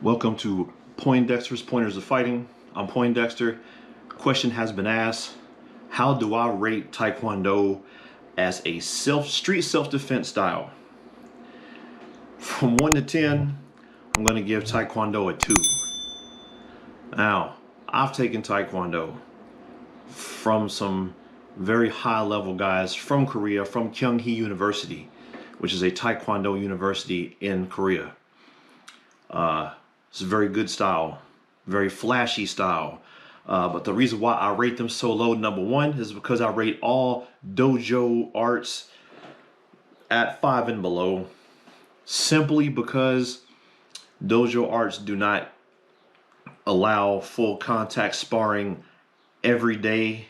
Welcome to Poindexter's Pointers of Fighting. I'm Poindexter. Question has been asked: how do I rate Tae Kwon Do as a street self-defense style? From 1 to 10, I'm going to give Tae Kwon Do a 2. Now, I've taken Tae Kwon Do from some very high-level guys from Korea, from Kyunghee University, which is a Tae Kwon Do university in Korea. It's a very good style, very flashy style. But the reason why I rate them so low, number one, is because I rate all dojo arts at 5 and below, simply because dojo arts do not allow full contact sparring every day.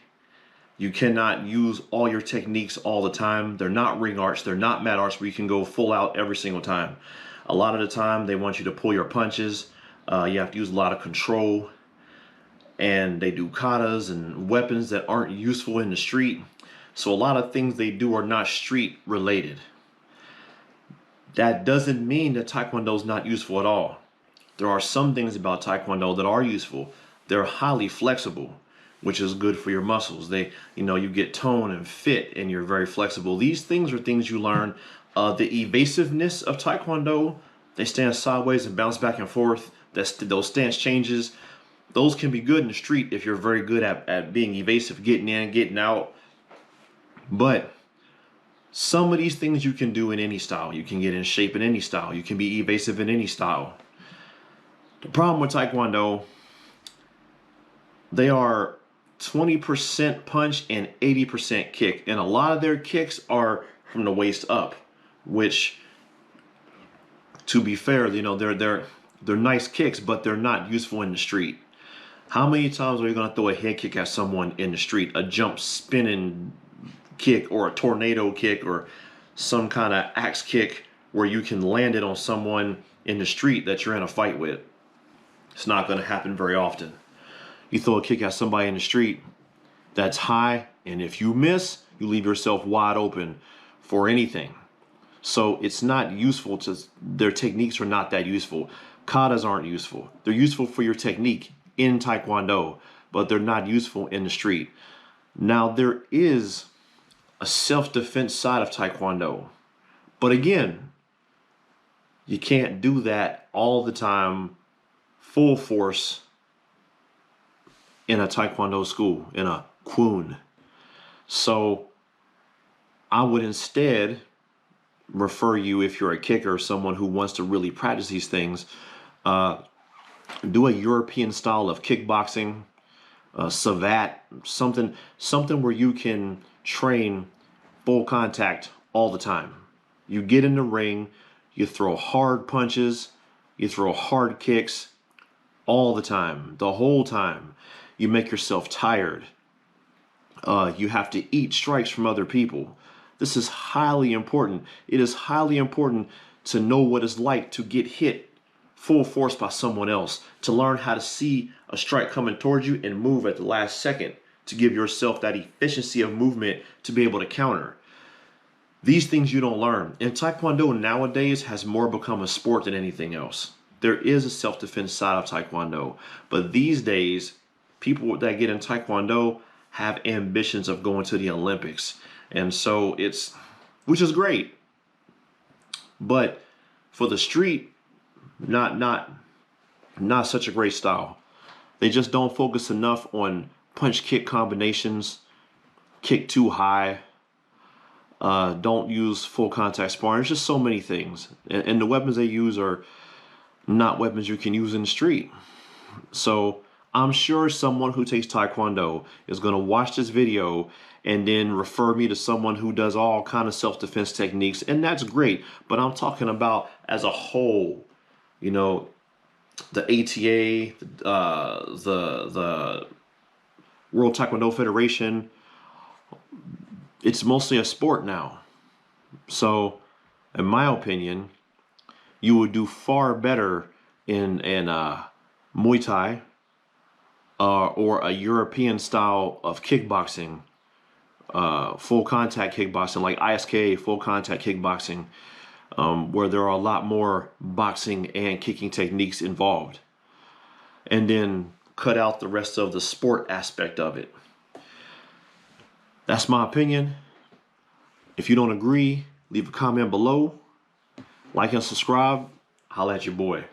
You cannot use all your techniques all the time. They're not ring arts, they're not mat arts where you can go full out every single time. A lot of the time they want you to pull your punches. You have to use a lot of control, and they do katas and weapons that aren't useful in the street. So a lot of things they do are not street related. That doesn't mean that Tae Kwon Do is not useful at all. There are some things about Tae Kwon Do that are useful. They're highly flexible, which is good for your muscles. You get tone and fit, and you're very flexible. These things are things you learn. The evasiveness of Tae Kwon Do, they stand sideways and bounce back and forth. Those stance changes, those can be good in the street if you're very good at being evasive, getting in, getting out. But some of these things you can do in any style. You can get in shape in any style. You can be evasive in any style. The problem with Tae Kwon Do, they are 20% punch and 80% kick, and a lot of their kicks are from the waist up, which, to be fair, they're nice kicks, but they're not useful in the street. How many times are you going to throw a head kick at someone in the street? A jump spinning kick, or a tornado kick, or some kind of axe kick where you can land it on someone in the street that you're in a fight with? It's not going to happen very often. You throw a kick at somebody in the street that's high, and if you miss, you leave yourself wide open for anything. So it's not useful their techniques are not that useful. Katas aren't useful. They're useful for your technique in Tae Kwon Do, but they're not useful in the street. Now, there is a self-defense side of Tae Kwon Do, but again, you can't do that all the time, full force, in a Tae Kwon Do school, in a Kwon. So I would instead refer you, if you're a kicker or someone who wants to really practice these things, do a European style of kickboxing, savat, something where you can train full contact all the time. You get in the ring, you throw hard punches, you throw hard kicks all the time, the whole time. You make yourself tired. You have to eat strikes from other people. This is highly important. It is highly important to know what it's like to get hit full force by someone else, to learn how to see a strike coming towards you and move at the last second, to give yourself that efficiency of movement to be able to counter. These things you don't learn. And Tae Kwon Do nowadays has more become a sport than anything else. There is a self-defense side of Tae Kwon Do, but these days, people that get in Tae Kwon Do have ambitions of going to the Olympics. And so which is great, but for the street, not such a great style. They just don't focus enough on punch kick combinations, kick too high, don't use full contact sparring. There's just so many things, and the weapons they use are not weapons you can use in the street. So I'm sure someone who takes Tae Kwon Do is going to watch this video and then refer me to someone who does all kind of self-defense techniques, and that's great. But I'm talking about as a whole, the ATA, the World Taekwondo Federation. It's mostly a sport now. So, in my opinion, you would do far better in Muay Thai, or a European style of kickboxing, full contact kickboxing, like ISK, full contact kickboxing, where there are a lot more boxing and kicking techniques involved. And then cut out the rest of the sport aspect of it. That's my opinion. If you don't agree, leave a comment below. Like and subscribe. Holla at your boy.